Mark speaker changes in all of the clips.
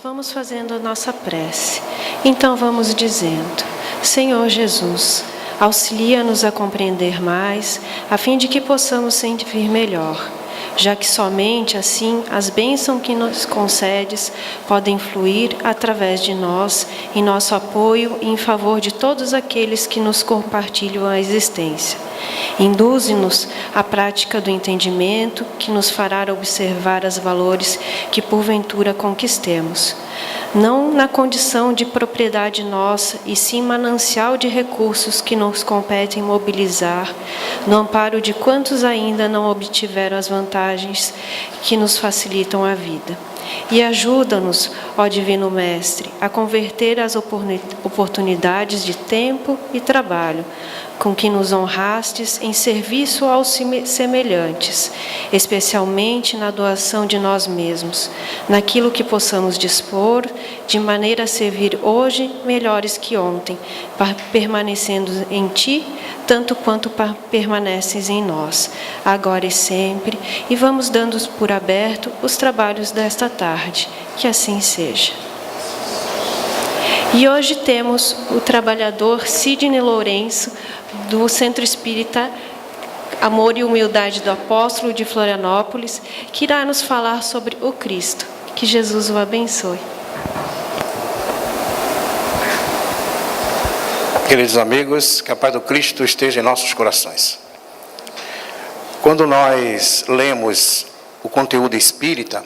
Speaker 1: Vamos fazendo a nossa prece. Então vamos dizendo: Senhor Jesus, auxilia-nos a compreender mais, a fim de que possamos sentir melhor, já que somente assim as bênçãos que nos concedes podem fluir através de nós, em nosso apoio e em favor de todos aqueles que nos compartilham a existência. Induze-nos à prática do entendimento, que nos fará observar os valores que porventura conquistemos, não na condição de propriedade nossa, e sim manancial de recursos que nos competem mobilizar, no amparo de quantos ainda não obtiveram as vantagens que nos facilitam a vida. E ajuda-nos, ó Divino Mestre, a converter as oportunidades de tempo e trabalho, com que nos honrastes em serviço aos semelhantes, especialmente na doação de nós mesmos, naquilo que possamos dispor, de maneira a servir hoje melhores que ontem, permanecendo em Ti, tanto quanto permaneces em nós, agora e sempre, e vamos dando por aberto os trabalhos desta tarde, que assim seja. E hoje temos o trabalhador Sidney Lourenço, do Centro Espírita Amor e Humildade do Apóstolo de Florianópolis, que irá nos falar sobre o Cristo. Que Jesus o abençoe.
Speaker 2: Queridos amigos, que a paz do Cristo esteja em nossos corações. Quando nós lemos o conteúdo espírita,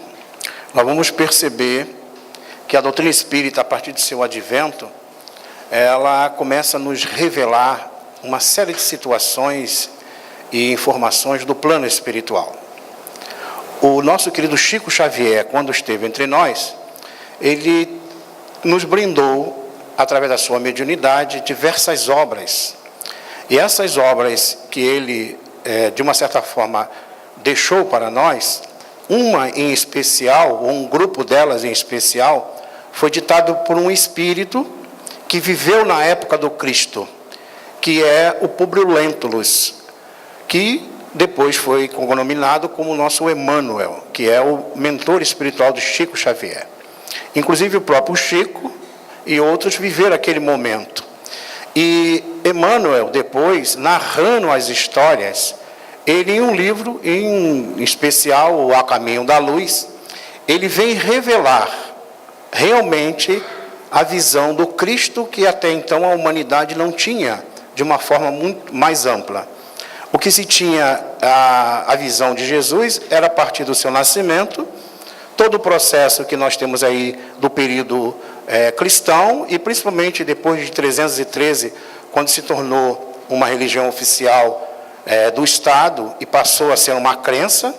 Speaker 2: nós vamos perceber que a doutrina espírita, a partir de seu advento, ela começa a nos revelar uma série de situações e informações do plano espiritual. O nosso querido Chico Xavier, quando esteve entre nós, ele nos brindou, através da sua mediunidade, diversas obras. E essas obras que ele, de uma certa forma, deixou para nós, uma em especial, um grupo delas em especial, foi ditado por um espírito que viveu na época do Cristo, que é o Públio Lentulus, que depois foi cognominado como o nosso Emmanuel, que é o mentor espiritual de Chico Xavier. Inclusive o próprio Chico e outros viveram aquele momento. E Emmanuel, depois, narrando as histórias, ele, em um livro, em especial, o A Caminho da Luz, ele vem revelar realmente a visão do Cristo que até então a humanidade não tinha, de uma forma muito mais ampla. O que se tinha a visão de Jesus era a partir do seu nascimento, todo o processo que nós temos aí do período cristão, e principalmente depois de 313, quando se tornou uma religião oficial do Estado e passou a ser uma crença.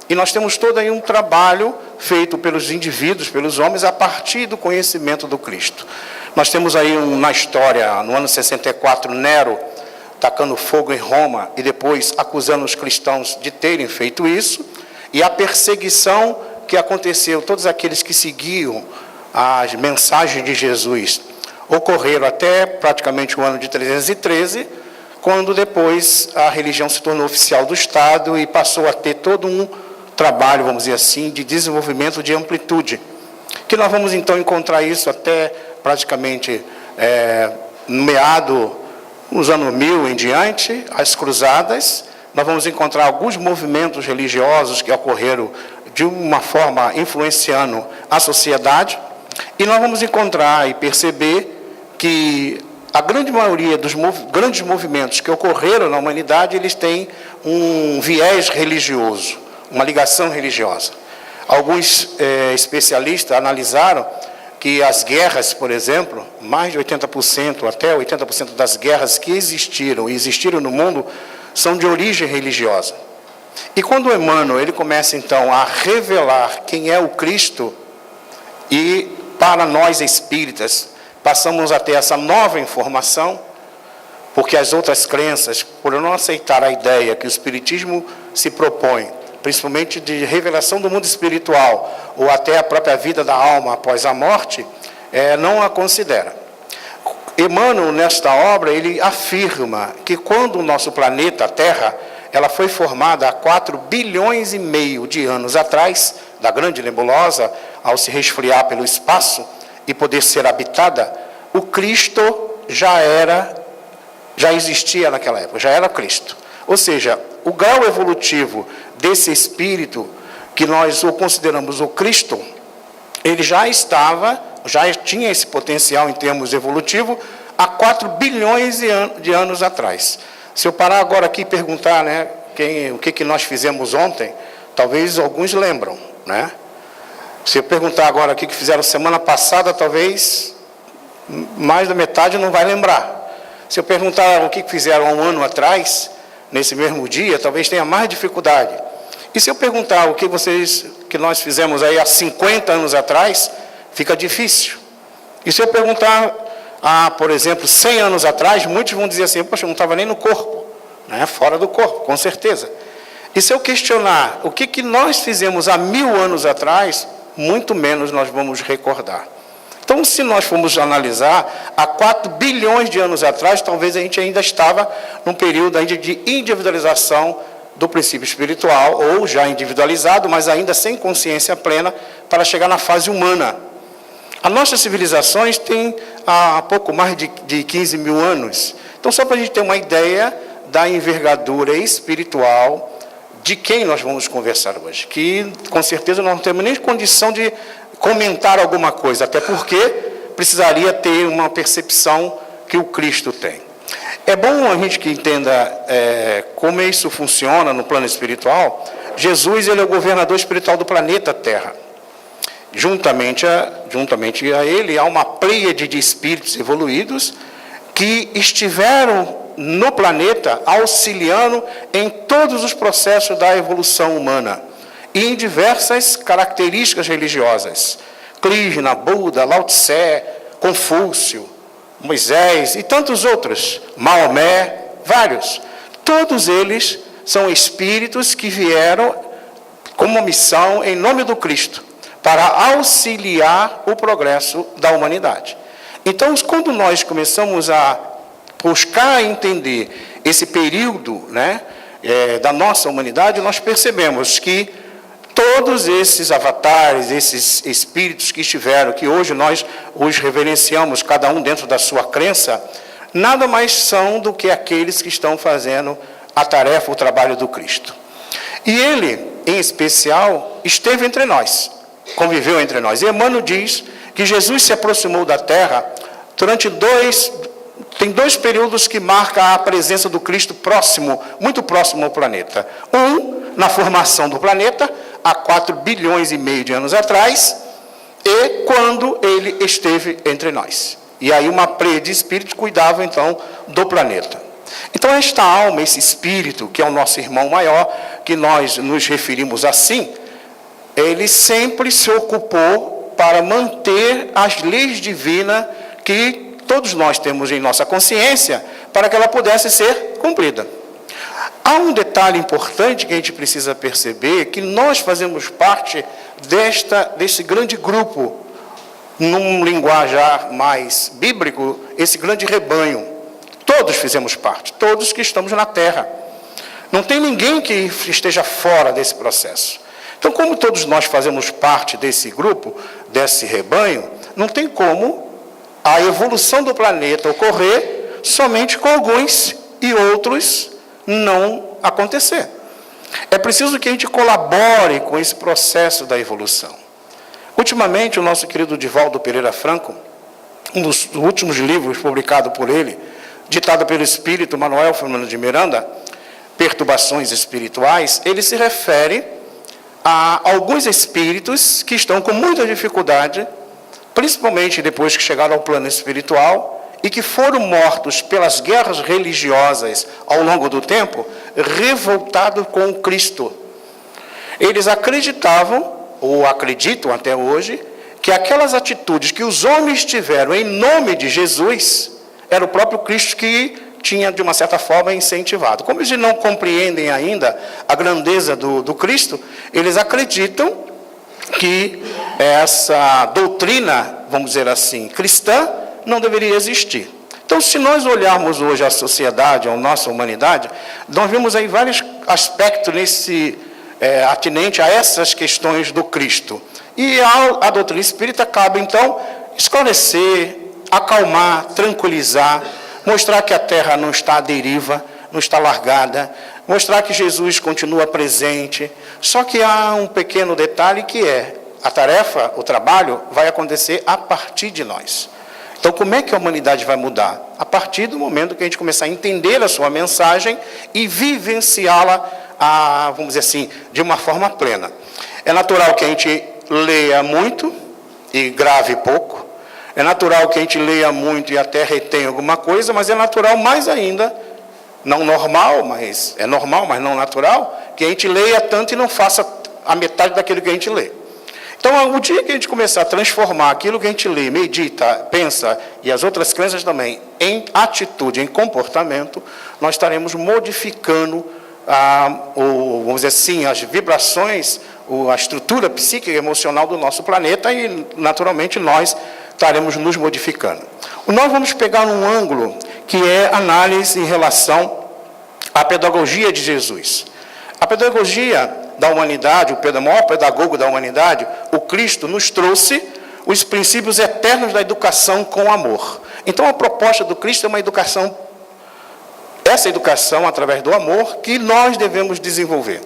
Speaker 2: E nós temos todo aí um trabalho feito pelos indivíduos, pelos homens, a partir do conhecimento do Cristo. Nós temos aí na história, no ano 64, Nero tacando fogo em Roma e depois acusando os cristãos de terem feito isso, e a perseguição que aconteceu, todos aqueles que seguiam as mensagens de Jesus, ocorreram até praticamente o ano de 313, quando depois a religião se tornou oficial do Estado e passou a ter todo um trabalho, vamos dizer assim, de desenvolvimento de amplitude, que nós vamos então encontrar isso até praticamente no meado, nos anos 1000 em diante, as cruzadas. Nós vamos encontrar alguns movimentos religiosos que ocorreram de uma forma influenciando a sociedade, e nós vamos encontrar e perceber que a grande maioria dos grandes movimentos que ocorreram na humanidade, eles têm um viés religioso, uma ligação religiosa. Alguns especialistas analisaram que as guerras, por exemplo, mais de 80%, até 80% das guerras que existiram e existiram no mundo, são de origem religiosa. E quando Emmanuel ele começa então a revelar quem é o Cristo, e para nós espíritas passamos a ter essa nova informação, porque as outras crenças, por não aceitar a ideia que o Espiritismo se propõe, principalmente de revelação do mundo espiritual, ou até a própria vida da alma após a morte, não a considera. Emmanuel, nesta obra, ele afirma que quando o nosso planeta, a Terra, ela foi formada há 4 bilhões e meio de anos atrás, da grande nebulosa, ao se resfriar pelo espaço e poder ser habitada, o Cristo já existia naquela época, já era Cristo. Ou seja, o grau evolutivo desse espírito, que nós o consideramos o Cristo, ele já tinha esse potencial em termos evolutivos há 4 bilhões de anos atrás. Se eu parar agora aqui e perguntar, né, o que nós fizemos ontem, talvez alguns lembram, né? Se eu perguntar agora o que fizeram semana passada, talvez mais da metade não vai lembrar. Se eu perguntar o que fizeram há um ano atrás, nesse mesmo dia, talvez tenha mais dificuldade. E se eu perguntar o que nós fizemos aí há 50 anos atrás, fica difícil. E se eu perguntar, por exemplo, 100 anos atrás, muitos vão dizer assim, poxa, eu não estava nem no corpo, né? Fora do corpo, com certeza. E se eu questionar o que nós fizemos há 1000 anos atrás, muito menos nós vamos recordar. Então, se nós formos analisar, há 4 bilhões de anos atrás, talvez a gente ainda estava num período ainda de individualização do princípio espiritual, ou já individualizado, mas ainda sem consciência plena, para chegar na fase humana. As nossas civilizações têm há pouco mais de 15 mil anos. Então, só para a gente ter uma ideia da envergadura espiritual de quem nós vamos conversar hoje, que com certeza nós não temos nem condição de comentar alguma coisa, até porque precisaria ter uma percepção que o Cristo tem. É bom a gente que entenda como isso funciona no plano espiritual. Jesus, ele é o governador espiritual do planeta Terra. Juntamente a ele, há uma pleiade de espíritos evoluídos que estiveram no planeta auxiliando em todos os processos da evolução humana e em diversas características religiosas. Krishna, Buda, Lao Tse, Confúcio, Moisés e tantos outros, Maomé, vários. Todos eles são espíritos que vieram com uma missão em nome do Cristo, para auxiliar o progresso da humanidade. Então, quando nós começamos a buscar entender esse período, né, da nossa humanidade, nós percebemos que todos esses avatares, esses espíritos que estiveram, que hoje nós os reverenciamos, cada um dentro da sua crença, nada mais são do que aqueles que estão fazendo a tarefa, o trabalho do Cristo. E ele, em especial, esteve entre nós, conviveu entre nós. E Emmanuel diz que Jesus se aproximou da Terra durante tem 2 períodos que marcam a presença do Cristo muito próximo ao planeta. Um, na formação do planeta, há 4 bilhões e meio de anos atrás, e quando ele esteve entre nós. E aí uma pleiade de espíritos cuidava, então, do planeta. Então, esta alma, esse espírito, que é o nosso irmão maior, que nós nos referimos assim, ele sempre se ocupou para manter as leis divinas que todos nós temos em nossa consciência, para que ela pudesse ser cumprida. Há um detalhe importante que a gente precisa perceber, que nós fazemos parte desse grande grupo, num linguajar mais bíblico, esse grande rebanho. Todos fizemos parte, todos que estamos na Terra. Não tem ninguém que esteja fora desse processo. Então, como todos nós fazemos parte desse grupo, desse rebanho, não tem como a evolução do planeta ocorrer somente com alguns e outros não acontecer. É preciso que a gente colabore com esse processo da evolução. Ultimamente, o nosso querido Divaldo Pereira Franco, um dos últimos livros publicados por ele, ditado pelo espírito Manuel Fernando de Miranda, Perturbações Espirituais, ele se refere a alguns espíritos que estão com muita dificuldade, principalmente depois que chegaram ao plano espiritual, e que foram mortos pelas guerras religiosas ao longo do tempo, revoltados com o Cristo. Eles acreditavam, ou acreditam até hoje, que aquelas atitudes que os homens tiveram em nome de Jesus, era o próprio Cristo que tinha, de uma certa forma, incentivado. Como eles não compreendem ainda a grandeza do Cristo, eles acreditam que essa doutrina, vamos dizer assim, cristã, não deveria existir. Então, se nós olharmos hoje a sociedade, a nossa humanidade, nós vemos aí várias aspecto atinente a essas questões do Cristo. E a doutrina espírita cabe, então, esclarecer, acalmar, tranquilizar, mostrar que a terra não está à deriva, não está largada, mostrar que Jesus continua presente. Só que há um pequeno detalhe que é, a tarefa, o trabalho, vai acontecer a partir de nós. Então, como é que a humanidade vai mudar? A partir do momento que a gente começar a entender a sua mensagem e vivenciá-la, vamos dizer assim, de uma forma plena. É natural que a gente leia muito e grave pouco. É natural que a gente leia muito e até retenha alguma coisa, mas é natural mais ainda, não normal, mas é normal, mas não natural, que a gente leia tanto e não faça a metade daquilo que a gente lê. Então, o dia que a gente começar a transformar aquilo que a gente lê, medita, pensa, e as outras crenças também, em atitude, em comportamento, nós estaremos modificando, vamos dizer assim, as vibrações, a estrutura psíquica e emocional do nosso planeta e, naturalmente, nós estaremos nos modificando. Nós vamos pegar um ângulo que é análise em relação à pedagogia de Jesus. A pedagogia da humanidade, o maior pedagogo da humanidade, o Cristo, nos trouxe os princípios eternos da educação com amor. Então, a proposta do Cristo é uma educação, essa educação através do amor, que nós devemos desenvolver.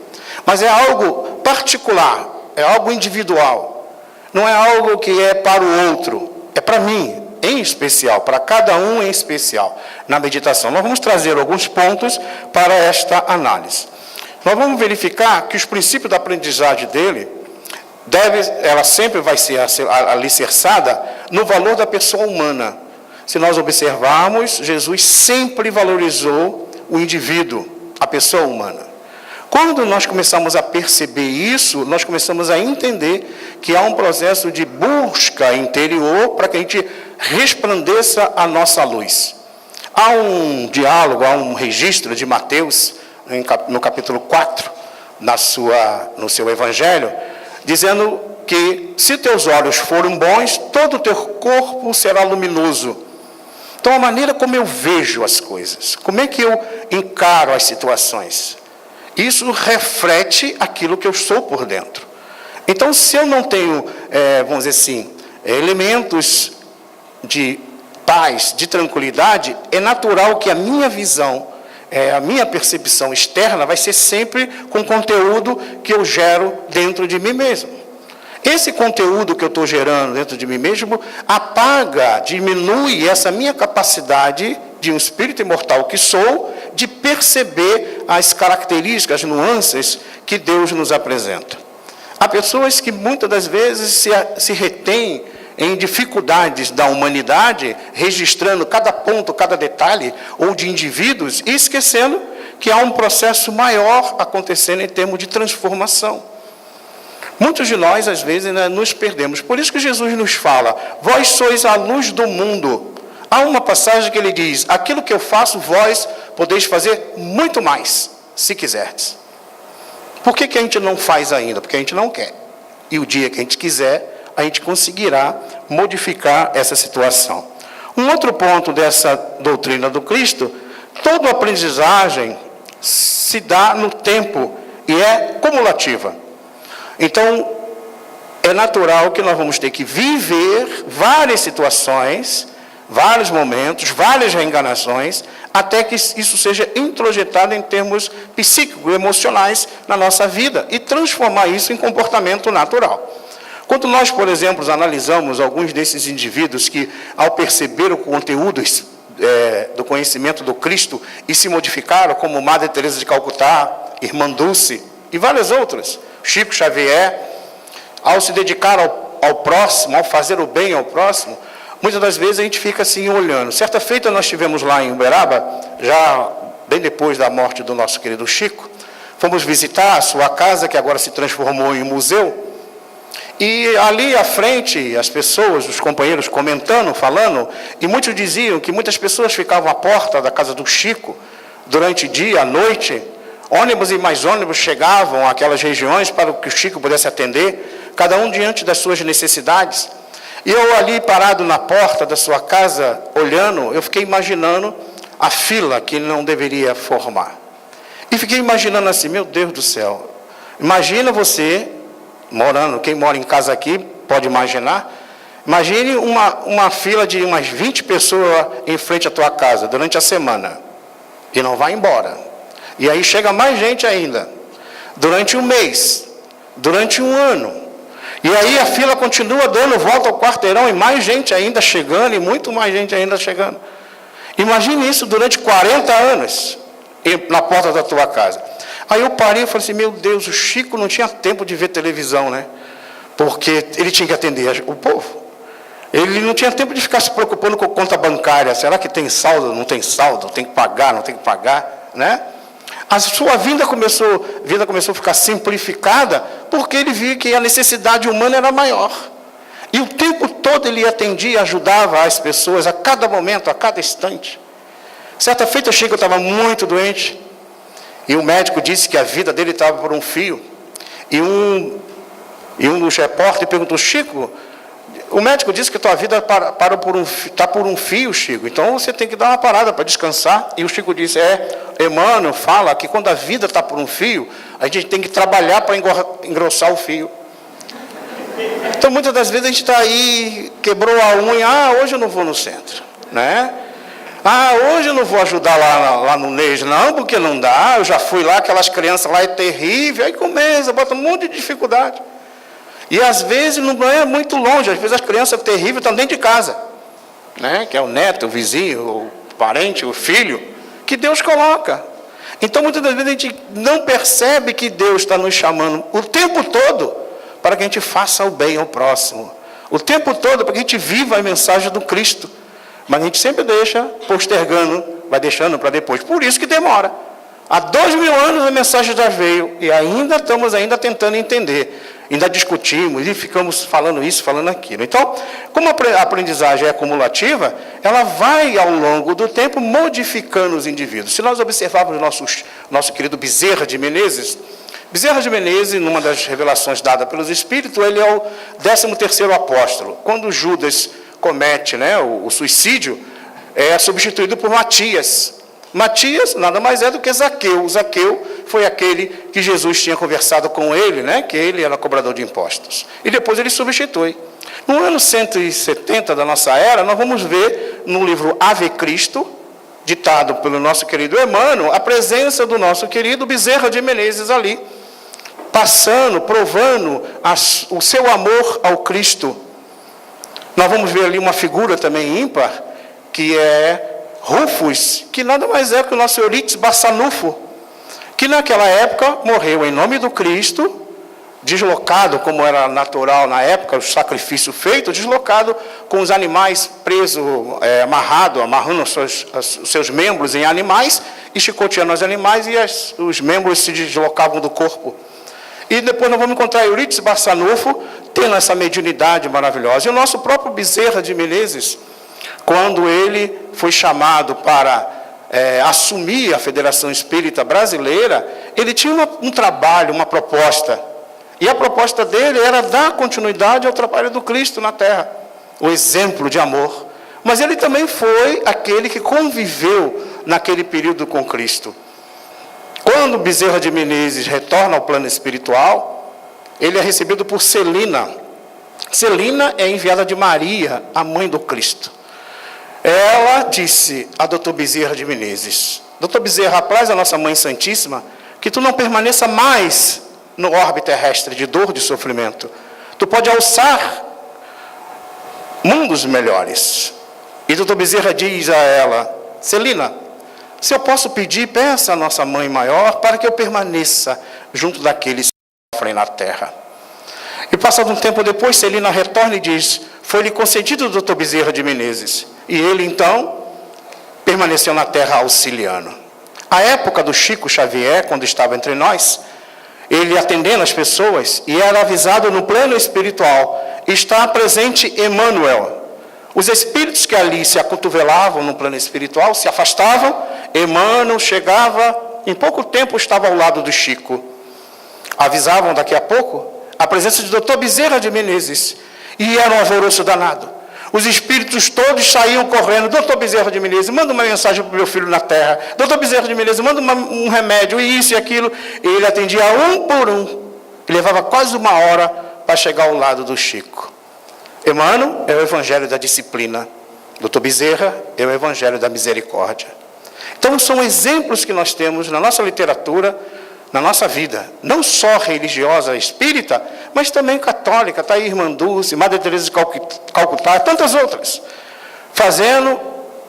Speaker 2: Mas é algo particular, é algo individual. Não é algo que é para o outro, é para mim, em especial, para cada um em especial, na meditação. Nós vamos trazer alguns pontos para esta análise. Nós vamos verificar que os princípios da aprendizagem dele, ela sempre vai ser alicerçada no valor da pessoa humana. Se nós observarmos, Jesus sempre valorizou o indivíduo, a pessoa humana. Quando nós começamos a perceber isso, nós começamos a entender que há um processo de busca interior para que a gente resplandeça a nossa luz. Há um diálogo, há um registro de Mateus, no capítulo 4, no seu evangelho, dizendo que se teus olhos forem bons, todo o teu corpo será luminoso. Então, a maneira como eu vejo as coisas, como é que eu encaro as situações, isso reflete aquilo que eu sou por dentro. Então, se eu não tenho, vamos dizer assim, elementos de paz, de tranquilidade, é natural que a minha visão, a minha percepção externa vai ser sempre com conteúdo que eu gero dentro de mim mesmo. Esse conteúdo que eu estou gerando dentro de mim mesmo apaga, diminui essa minha capacidade de um espírito imortal que sou, de perceber as características, as nuances que Deus nos apresenta. Há pessoas que muitas das vezes se retêm em dificuldades da humanidade, registrando cada ponto, cada detalhe, ou de indivíduos, e esquecendo que há um processo maior acontecendo em termos de transformação. Muitos de nós, às vezes, nos perdemos. Por isso que Jesus nos fala, vós sois a luz do mundo. Há uma passagem que ele diz, aquilo que eu faço, vós podeis fazer muito mais, se quiserdes. Por que a gente não faz ainda? Porque a gente não quer. E o dia que a gente quiser, a gente conseguirá modificar essa situação. Um outro ponto dessa doutrina do Cristo, toda aprendizagem se dá no tempo e é cumulativa. Então, é natural que nós vamos ter que viver várias situações, vários momentos, várias reencarnações, até que isso seja introjetado em termos psíquicos, emocionais na nossa vida e transformar isso em comportamento natural. Quando nós, por exemplo, analisamos alguns desses indivíduos que, ao perceber o conteúdo do conhecimento do Cristo e se modificaram, como Madre Teresa de Calcutá, Irmã Dulce e várias outras, Chico Xavier, ao se dedicar ao próximo, ao fazer o bem ao próximo, muitas das vezes a gente fica assim olhando. Certa feita nós estivemos lá em Uberaba, já bem depois da morte do nosso querido Chico, fomos visitar a sua casa, que agora se transformou em museu, e ali à frente, as pessoas, os companheiros comentando, falando, e muitos diziam que muitas pessoas ficavam à porta da casa do Chico, durante o dia, à noite, ônibus e mais ônibus chegavam àquelas regiões para que o Chico pudesse atender, cada um diante das suas necessidades. E eu ali parado na porta da sua casa, olhando, eu fiquei imaginando a fila que ele não deveria formar. E E fiquei imaginando assim, meu Deus do céu. Imagina você, quem mora em casa aqui pode imaginar. Imagine uma fila de umas 20 pessoas em frente à tua casa durante a semana. E não vai embora. E aí chega mais gente ainda. Durante um mês. Durante um ano. E aí a fila continua dando volta ao quarteirão e mais gente ainda chegando e muito mais gente ainda chegando. Imagine isso durante 40 anos na porta da tua casa. Aí eu parei e falei assim, meu Deus, o Chico não tinha tempo de ver televisão, né? Porque ele tinha que atender o povo. Ele não tinha tempo de ficar se preocupando com conta bancária. Será que tem saldo? Não tem saldo? Tem que pagar? Não tem que pagar? Né? A sua vida começou a ficar simplificada porque ele viu que a necessidade humana era maior. E o tempo todo ele atendia, ajudava as pessoas a cada momento, a cada instante. Certa feita eu cheguei, eu estava muito doente. E o médico disse que a vida dele estava por um fio. E um dos repórteres perguntou, Chico, o médico disse que tua vida está por um fio, Chico. Então você tem que dar uma parada para descansar. E o Chico disse, Emmanuel fala que quando a vida está por um fio, a gente tem que trabalhar para engrossar o fio. Então muitas das vezes a gente está aí, quebrou a unha, hoje eu não vou no centro, né? Hoje eu não vou ajudar lá no NES, não, porque não dá, eu já fui lá, aquelas crianças lá é terrível, aí começa, bota um monte de dificuldade. E às vezes não é muito longe, às vezes as crianças terríveis estão dentro de casa, né? Que é o neto, o vizinho, o parente, o filho, que Deus coloca. Então muitas das vezes a gente não percebe que Deus está nos chamando o tempo todo para que a gente faça o bem ao próximo. O tempo todo para que a gente viva a mensagem do Cristo. Mas a gente sempre deixa postergando, vai deixando para depois. Por isso que demora. Há 2000 anos a mensagem já veio e estamos tentando entender. Ainda discutimos e ficamos falando isso, falando aquilo. Então, como a aprendizagem é acumulativa, ela vai ao longo do tempo modificando os indivíduos. Se nós observarmos nosso querido Bezerra de Menezes, numa das revelações dadas pelos Espíritos, ele é o 13º apóstolo. Quando Judas comete, né, o suicídio, é substituído por Matias. Matias nada mais é do que Zaqueu. Zaqueu foi aquele que Jesus tinha conversado com ele, né, que ele era cobrador de impostos. E depois ele substitui. No ano 170 da nossa era, nós vamos ver no livro Ave Cristo, ditado pelo nosso querido Emmanuel, a presença do nosso querido Bezerra de Menezes ali, provando o seu amor ao Cristo. Nós vamos ver ali uma figura também ímpar, que é Rufus, que nada mais é que o nosso Eurípides Bassanufo, que naquela época morreu em nome do Cristo, deslocado, como era natural na época, o sacrifício feito, deslocado com os animais presos, amarrando os seus membros em animais, e chicoteando os animais, e os membros se deslocavam do corpo. E depois nós vamos encontrar Eurípides Bassanufo, tendo essa mediunidade maravilhosa. E o nosso próprio Bezerra de Menezes, quando ele foi chamado para assumir a Federação Espírita Brasileira, ele tinha um trabalho, uma proposta. E a proposta dele era dar continuidade ao trabalho do Cristo na Terra, o exemplo de amor. Mas ele também foi aquele que conviveu naquele período com Cristo. Quando Bezerra de Menezes retorna ao plano espiritual, ele é recebido por Celina. Celina é enviada de Maria, a mãe do Cristo. Ela disse a Dr. Bezerra de Menezes, Dr. Bezerra, apraz a nossa Mãe Santíssima, que tu não permaneça mais no orbe terrestre de dor, de sofrimento. Tu pode alçar mundos melhores. E Dr. Bezerra diz a ela, Celina, se eu posso pedir, peça a nossa Mãe Maior para que eu permaneça junto daqueles que sofrem na terra. E passado um tempo depois, Celina retorna e diz, foi-lhe concedido o Dr. Bezerra de Menezes. E ele, então, permaneceu na terra auxiliando. A época do Chico Xavier, quando estava entre nós, ele atendendo as pessoas, e era avisado no plano espiritual, está presente Emmanuel. Os espíritos que ali se acotovelavam no plano espiritual, se afastavam, Emmanuel chegava, em pouco tempo estava ao lado do Chico. Avisavam daqui a pouco a presença de Dr. Bezerra de Menezes, e era um alvoroço danado. Os espíritos todos saíam correndo. Doutor Bezerra de Menezes, manda uma mensagem para o meu filho na terra. Doutor Bezerra de Menezes, manda um remédio, e isso e aquilo. E ele atendia um por um. E levava quase uma hora para chegar ao lado do Chico. Emmanuel é o evangelho da disciplina. Doutor Bezerra é o evangelho da misericórdia. Então são exemplos que nós temos na nossa literatura, na nossa vida, não só religiosa, espírita, mas também católica. Está aí Irmã Dulce, Madre Teresa de Calcutá, tantas outras, fazendo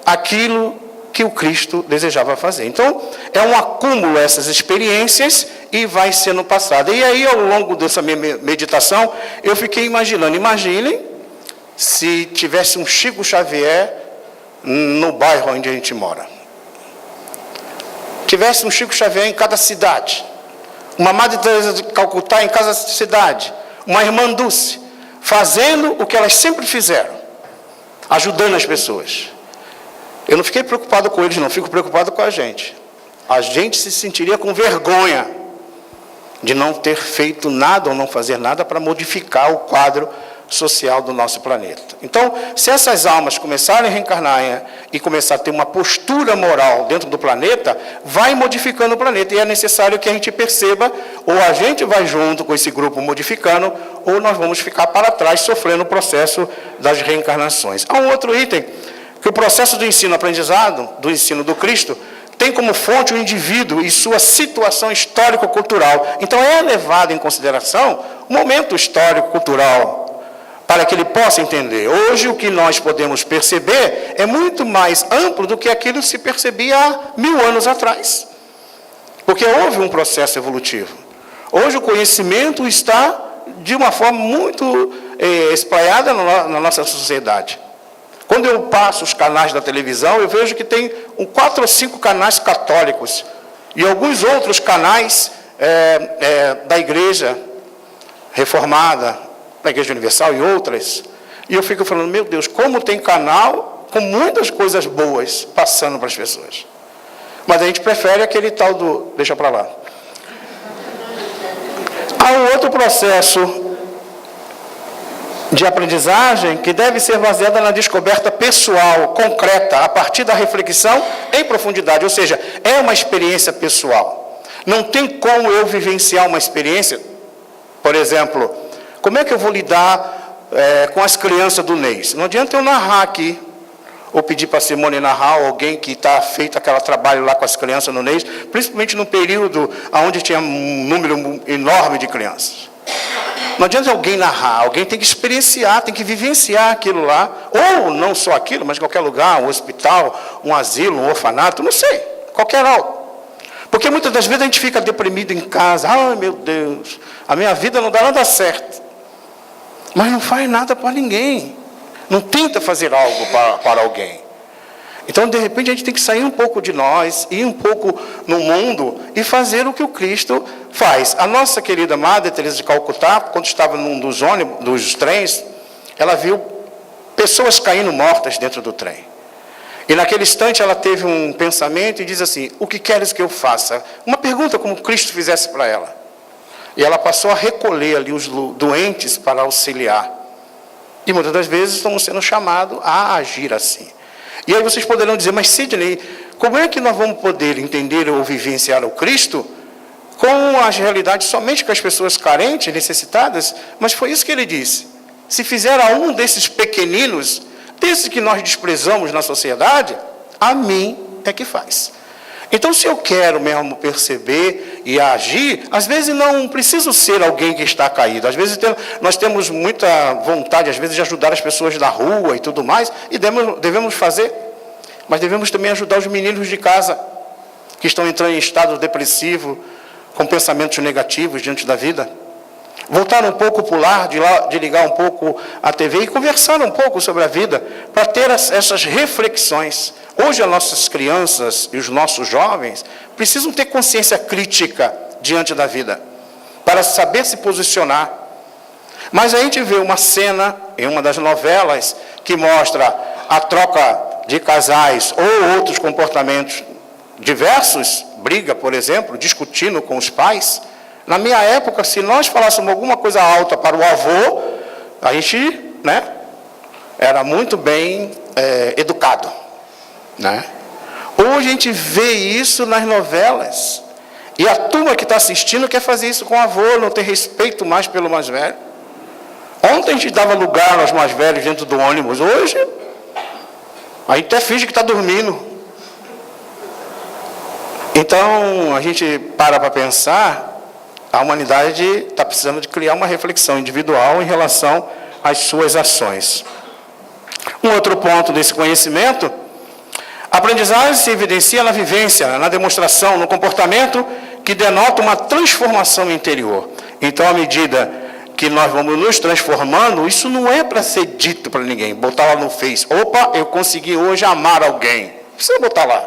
Speaker 2: aquilo que o Cristo desejava fazer. Então, é um acúmulo essas experiências e vai sendo passado. E aí, ao longo dessa minha meditação, eu fiquei imaginando, imaginem se tivesse um Chico Xavier no bairro onde a gente mora. Tivesse um Chico Xavier em cada cidade, uma Madre Teresa de Calcutá em cada cidade, uma Irmã Dulce, fazendo o que elas sempre fizeram, ajudando as pessoas. Eu não fiquei preocupado com eles, não, fico preocupado com a gente. A gente se sentiria com vergonha de não ter feito nada ou não fazer nada para modificar o quadro social do nosso planeta. Então, se essas almas começarem a reencarnar e começar a ter uma postura moral dentro do planeta, vai modificando o planeta. E é necessário que a gente perceba, ou a gente vai junto com esse grupo modificando, ou nós vamos ficar para trás sofrendo o processo das reencarnações. Há um outro item, que o processo do ensino-aprendizado, do ensino do Cristo, tem como fonte o indivíduo e sua situação histórico-cultural. Então, é levado em consideração o momento histórico-cultural, para que ele possa entender. Hoje, o que nós podemos perceber é muito mais amplo do que aquilo que se percebia há 1000 anos atrás. Porque houve um processo evolutivo. Hoje, o conhecimento está de uma forma muito espraiada na nossa sociedade. Quando eu passo os canais da televisão, eu vejo que tem 4 ou 5 canais católicos e alguns outros canais da Igreja Reformada, da Igreja Universal e outras. E eu fico falando, meu Deus, como tem canal com muitas coisas boas passando para as pessoas. Mas a gente prefere aquele tal do... deixa para lá. Há um outro processo de aprendizagem que deve ser baseada na descoberta pessoal, concreta, a partir da reflexão em profundidade, ou seja, é uma experiência pessoal. Não tem como eu vivenciar uma experiência, por exemplo, como é que eu vou lidar com as crianças do NEIS? Não adianta eu narrar aqui, ou pedir para a Simone narrar, ou alguém que está feito aquele trabalho lá com as crianças no NEIS, principalmente no período onde tinha um número enorme de crianças. Não adianta alguém narrar, alguém tem que experienciar, tem que vivenciar aquilo lá, ou não só aquilo, mas qualquer lugar, um hospital, um asilo, um orfanato, não sei, qualquer algo. Porque muitas das vezes a gente fica deprimido em casa, ai meu Deus, a minha vida não dá nada certo. Mas não faz nada para ninguém, não tenta fazer algo para alguém. Então, de repente, a gente tem que sair um pouco de nós, ir um pouco no mundo e fazer o que o Cristo faz. A nossa querida Madre Teresa de Calcutá, quando estava num dos ônibus, dos trens, ela viu pessoas caindo mortas dentro do trem. E naquele instante ela teve um pensamento e diz assim, o que queres que eu faça? Uma pergunta como Cristo fizesse para ela. E ela passou a recolher ali os doentes para auxiliar. E muitas das vezes estamos sendo chamados a agir assim. E aí vocês poderão dizer, mas Sidney, como é que nós vamos poder entender ou vivenciar o Cristo com as realidades somente com as pessoas carentes, necessitadas? Mas foi isso que ele disse. Se fizer a um desses pequeninos, desses que nós desprezamos na sociedade, a mim é que faz. Então, se eu quero mesmo perceber e agir, às vezes não preciso ser alguém que está caído. Às vezes nós temos muita vontade, às vezes, de ajudar as pessoas da rua e tudo mais, e devemos fazer. Mas devemos também ajudar os meninos de casa, que estão entrando em estado depressivo, com pensamentos negativos diante da vida. Voltar um pouco para o lar, de ligar um pouco a TV e conversar um pouco sobre a vida, para ter essas reflexões. Hoje as nossas crianças e os nossos jovens precisam ter consciência crítica diante da vida, para saber se posicionar. Mas a gente vê uma cena em uma das novelas que mostra a troca de casais ou outros comportamentos diversos, briga, por exemplo, discutindo com os pais. Na minha época, se nós falássemos alguma coisa alta para o avô, a gente, era muito bem educado, né? Hoje a gente vê isso nas novelas. E a turma que está assistindo quer fazer isso com o avô, não tem respeito mais pelo mais velho. Ontem a gente dava lugar aos mais velhos dentro do ônibus. Hoje, a gente até finge que está dormindo. Então, a gente para pensar, a humanidade está precisando de criar uma reflexão individual em relação às suas ações. Um outro ponto desse conhecimento, a aprendizagem se evidencia na vivência, na demonstração, no comportamento que denota uma transformação interior. Então, à medida que nós vamos nos transformando, isso não é para ser dito para ninguém, botar lá no Face, opa, eu consegui hoje amar alguém. Não precisa botar lá.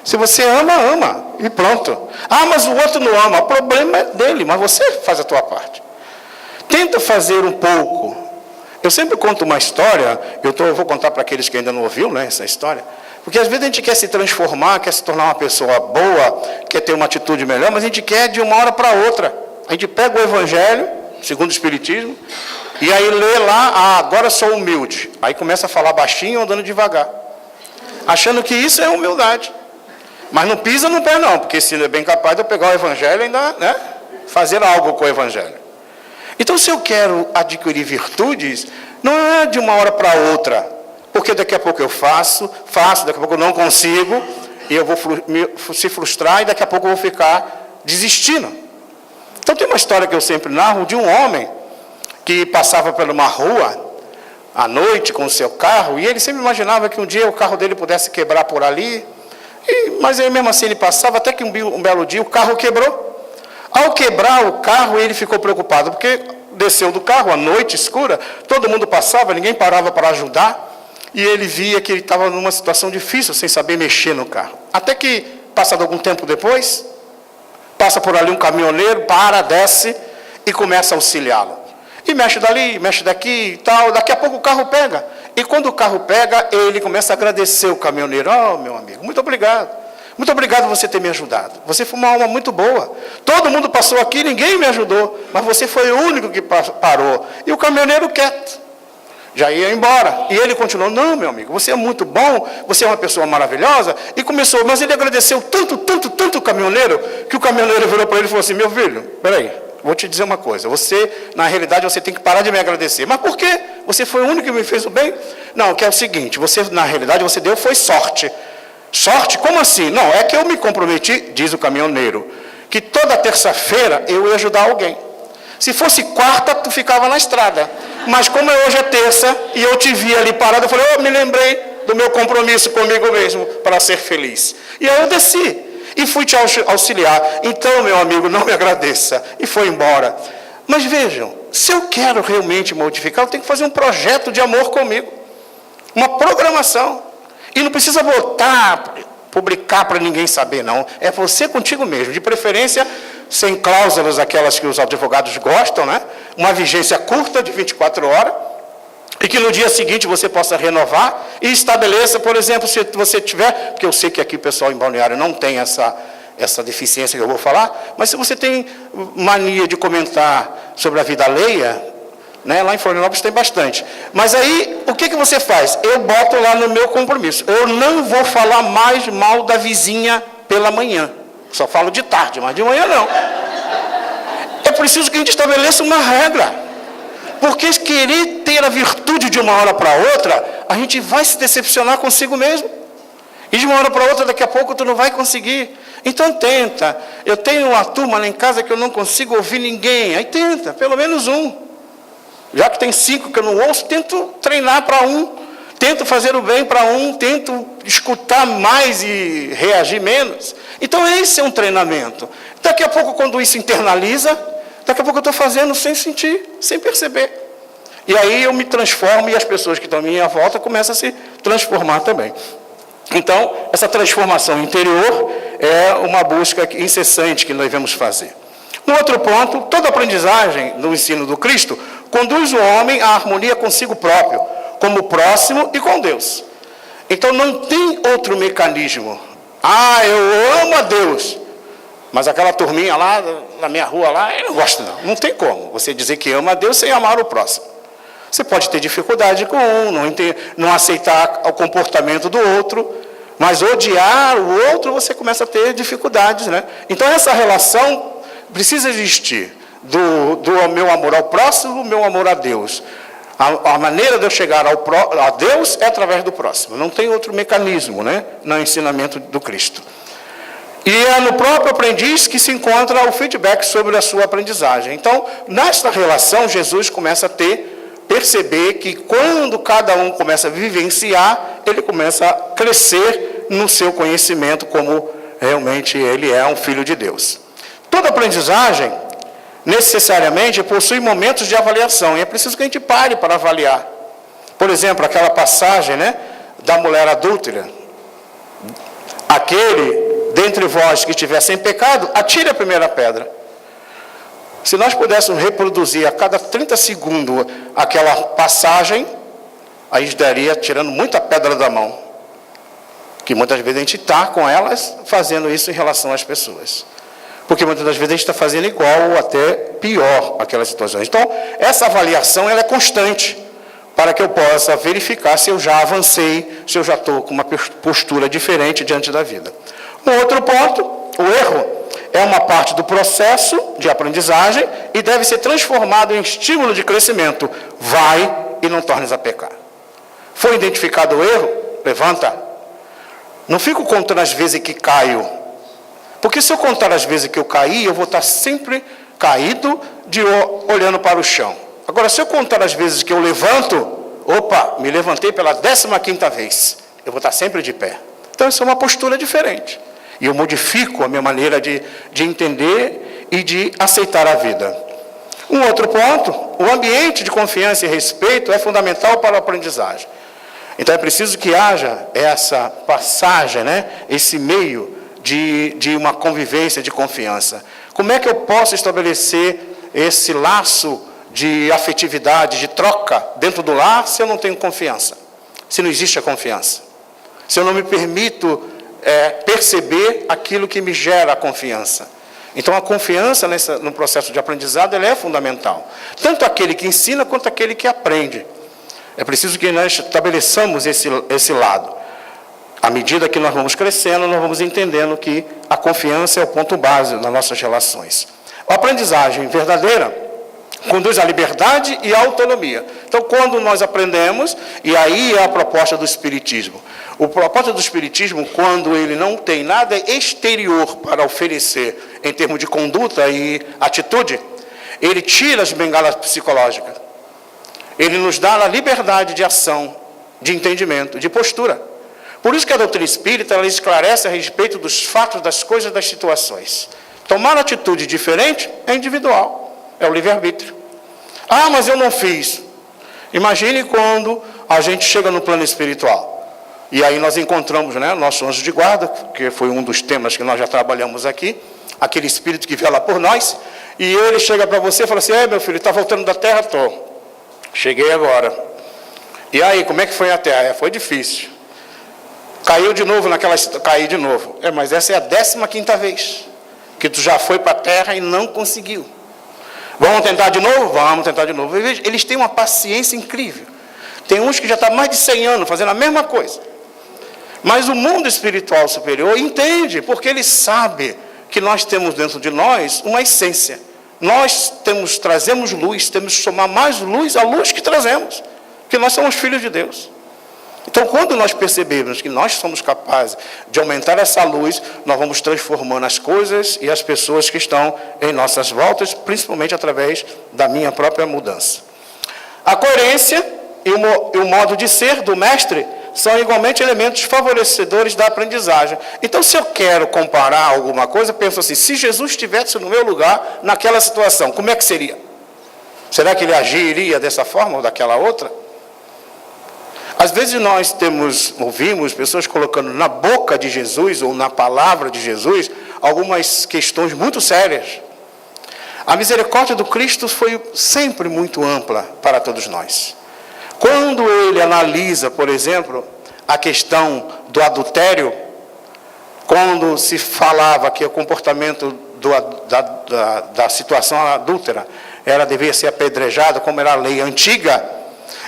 Speaker 2: Se você ama, ama, e pronto. Ah, mas o outro não ama, o problema é dele, mas você faz a tua parte. Tenta fazer um pouco. Eu sempre conto uma história, eu vou contar para aqueles que ainda não ouviram, né, essa história, porque às vezes a gente quer se transformar, quer se tornar uma pessoa boa, quer ter uma atitude melhor, mas a gente quer de uma hora para outra. A gente pega o Evangelho, segundo o Espiritismo, e aí lê lá, agora sou humilde. Aí começa a falar baixinho, andando devagar, achando que isso é humildade. Mas não pisa no pé não, porque se é bem capaz de eu pegar o Evangelho e ainda, né, fazer algo com o Evangelho. Então, se eu quero adquirir virtudes, não é de uma hora para outra, porque daqui a pouco eu faço, daqui a pouco eu não consigo, e eu vou se frustrar, e daqui a pouco eu vou ficar desistindo. Então, tem uma história que eu sempre narro de um homem que passava por uma rua à noite com o seu carro, e ele sempre imaginava que um dia o carro dele pudesse quebrar por ali, mas aí mesmo assim ele passava, até que um belo dia o carro quebrou. Ao quebrar o carro, ele ficou preocupado, porque desceu do carro, à noite escura, todo mundo passava, ninguém parava para ajudar, e ele via que ele estava numa situação difícil, sem saber mexer no carro. Até que, passado algum tempo depois, passa por ali um caminhoneiro, desce e começa a auxiliá-lo. E mexe dali, mexe daqui e tal, daqui a pouco o carro pega. E quando o carro pega, ele começa a agradecer o caminhoneiro. Oh, meu amigo, muito obrigado. Muito obrigado por você ter me ajudado. Você foi uma alma muito boa. Todo mundo passou aqui, ninguém me ajudou. Mas você foi o único que parou. E o caminhoneiro quieto. Já ia embora. E ele continuou, não, meu amigo, você é muito bom, você é uma pessoa maravilhosa. E começou, mas ele agradeceu tanto o caminhoneiro, que o caminhoneiro virou para ele e falou assim, meu filho, peraí, vou te dizer uma coisa. Você, na realidade, você tem que parar de me agradecer. Mas por quê? Você foi o único que me fez o bem? Não, que é o seguinte, você, na realidade, você deu foi sorte. Sorte? Como assim? Não, é que eu me comprometi, diz o caminhoneiro, que toda terça-feira eu ia ajudar alguém. Se fosse quarta, tu ficava na estrada. Mas como hoje é terça, e eu te vi ali parado, eu falei, eu me lembrei do meu compromisso comigo mesmo, para ser feliz. E aí eu desci, e fui te auxiliar. Então, meu amigo, não me agradeça. E foi embora. Mas vejam, se eu quero realmente modificar, eu tenho que fazer um projeto de amor comigo. Uma programação. E não precisa publicar para ninguém saber, não. É você contigo mesmo. De preferência, sem cláusulas, aquelas que os advogados gostam, né? Uma vigência curta de 24 horas, e que no dia seguinte você possa renovar e estabeleça, por exemplo, se você tiver, porque eu sei que aqui o pessoal em Balneário não tem essa deficiência que eu vou falar, mas se você tem mania de comentar sobre a vida alheia, né, lá em Florianópolis tem bastante. Mas aí, o que você faz? Eu boto lá no meu compromisso. Eu não vou falar mais mal da vizinha pela manhã. Só falo de tarde, mas de manhã não. É preciso que a gente estabeleça uma regra. Porque querer ter a virtude de uma hora para outra, a gente vai se decepcionar consigo mesmo. E de uma hora para outra, daqui a pouco, tu não vai conseguir. Então tenta. Eu tenho uma turma lá em casa que eu não consigo ouvir ninguém. Aí tenta, pelo menos um. Já que tem 5 que eu não ouço, tento treinar para um, tento fazer o bem para um, tento escutar mais e reagir menos. Então esse é um treinamento. Daqui a pouco, quando isso internaliza, daqui a pouco eu estou fazendo sem sentir, sem perceber. E aí eu me transformo e as pessoas que estão à minha volta começam a se transformar também. Então, essa transformação interior é uma busca incessante que nós devemos fazer. Um outro ponto, toda aprendizagem no ensino do Cristo conduz o homem à harmonia consigo próprio, como próximo e com Deus. Então não tem outro mecanismo. Eu amo a Deus, mas aquela turminha lá, na minha rua lá, eu não gosto não. Não tem como você dizer que ama a Deus sem amar o próximo. Você pode ter dificuldade com um, não aceitar o comportamento do outro, mas odiar o outro você começa a ter dificuldades, né? Então essa relação precisa existir, do meu amor ao próximo, meu amor a Deus. A maneira de eu chegar a Deus é através do próximo, não tem outro mecanismo, né, no ensinamento do Cristo. E é no próprio aprendiz que se encontra o feedback sobre a sua aprendizagem. Então, nesta relação, Jesus começa a perceber que quando cada um começa a vivenciar, ele começa a crescer no seu conhecimento como realmente ele é um filho de Deus. Toda aprendizagem necessariamente possui momentos de avaliação, e é preciso que a gente pare para avaliar. Por exemplo, aquela passagem, né, da mulher adúltera. Aquele dentre vós que estiver sem pecado, atire a primeira pedra. Se nós pudéssemos reproduzir a cada 30 segundos aquela passagem, aí estaria tirando muita pedra da mão. Que muitas vezes a gente está com elas fazendo isso em relação às pessoas. Porque muitas das vezes a gente está fazendo igual ou até pior aquelas situações. Então, essa avaliação ela é constante, para que eu possa verificar se eu já avancei, se eu já estou com uma postura diferente diante da vida. Um outro ponto, o erro é uma parte do processo de aprendizagem e deve ser transformado em estímulo de crescimento. Vai e não tornes a pecar. Foi identificado o erro? Levanta. Não fico contando as vezes que caio. Porque se eu contar as vezes que eu caí, eu vou estar sempre caído, olhando para o chão. Agora, se eu contar as vezes que eu levanto, opa, me levantei pela 15ª vez. Eu vou estar sempre de pé. Então, isso é uma postura diferente. E eu modifico a minha maneira de entender e de aceitar a vida. Um outro ponto, o ambiente de confiança e respeito é fundamental para a aprendizagem. Então, é preciso que haja essa passagem, né? Esse meio de uma convivência de confiança. Como é que eu posso estabelecer esse laço de afetividade, de troca dentro do lar, se eu não tenho confiança? Se não existe a confiança? Se eu não me permito perceber aquilo que me gera a confiança. Então, a confiança no processo de aprendizado ela é fundamental. Tanto aquele que ensina, quanto aquele que aprende. É preciso que nós estabeleçamos esse lado. À medida que nós vamos crescendo, nós vamos entendendo que a confiança é o ponto base nas nossas relações. A aprendizagem verdadeira conduz à liberdade e à autonomia. Então, quando nós aprendemos, e aí é a proposta do Espiritismo. O propósito do Espiritismo, quando ele não tem nada exterior para oferecer em termos de conduta e atitude, ele tira as bengalas psicológicas. Ele nos dá a liberdade de ação, de entendimento, de postura. Por isso que a doutrina espírita ela esclarece a respeito dos fatos, das coisas, das situações. Tomar atitude diferente é individual. É o livre-arbítrio. Ah, mas eu não fiz. Imagine quando a gente chega no plano espiritual. E aí nós encontramos, né, nosso anjo de guarda, que foi um dos temas que nós já trabalhamos aqui, aquele espírito que vela por nós, e ele chega para você e fala assim, meu filho, está voltando da terra? Estou. Cheguei agora. E aí, como é que foi a terra? Foi difícil. Caiu de novo caí de novo. Mas essa é a 15ª vez que tu já foi para a terra e não conseguiu. Vamos tentar de novo? Vamos tentar de novo. Eles têm uma paciência incrível. Tem uns que já estão mais de 100 anos fazendo a mesma coisa. Mas o mundo espiritual superior entende, porque ele sabe que nós temos dentro de nós uma essência. Nós trazemos luz, temos que somar mais luz à luz que trazemos, porque nós somos filhos de Deus. Então, quando nós percebemos que nós somos capazes de aumentar essa luz, nós vamos transformando as coisas e as pessoas que estão em nossas voltas, principalmente através da minha própria mudança. A coerência e o modo de ser do mestre são igualmente elementos favorecedores da aprendizagem. Então, se eu quero comparar alguma coisa, penso assim, se Jesus estivesse no meu lugar, naquela situação, como é que seria? Será que ele agiria dessa forma ou daquela outra? Às vezes nós ouvimos pessoas colocando na boca de Jesus, ou na palavra de Jesus, algumas questões muito sérias. A misericórdia do Cristo foi sempre muito ampla para todos nós. Quando ele analisa, por exemplo, a questão do adultério, quando se falava que o comportamento da situação adúltera, ela devia ser apedrejada, como era a lei antiga,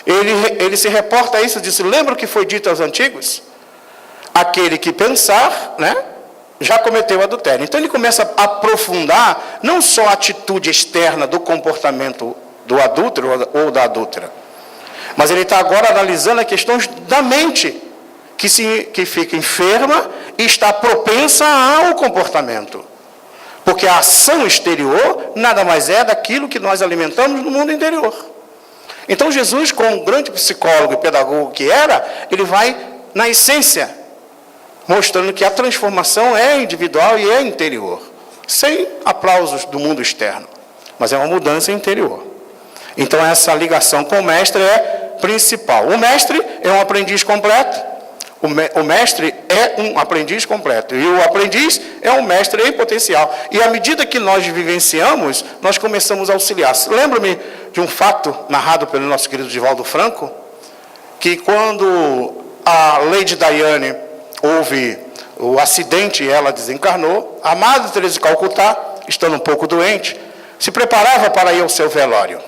Speaker 2: ele se reporta a isso e diz: lembra o que foi dito aos antigos? Aquele que pensar, né, já cometeu adultério. Então ele começa a aprofundar não só a atitude externa do comportamento do adúltero ou da adúltera, mas ele está agora analisando as questões da mente, que fica enferma e está propensa ao comportamento. Porque a ação exterior nada mais é daquilo que nós alimentamos no mundo interior. Então Jesus, como um grande psicólogo e pedagogo que era, ele vai na essência, mostrando que a transformação é individual e é interior, sem aplausos do mundo externo, mas é uma mudança interior. Então essa ligação com o mestre é principal. O mestre é um aprendiz completo. O mestre é um aprendiz completo. E o aprendiz é um mestre em potencial. E à medida que nós vivenciamos, nós começamos a auxiliar. Lembro-me de um fato narrado pelo nosso querido Divaldo Franco, que quando a Lady Diane houve o acidente e ela desencarnou, a Madre Teresa de Calcutá, estando um pouco doente, se preparava para ir ao seu velório.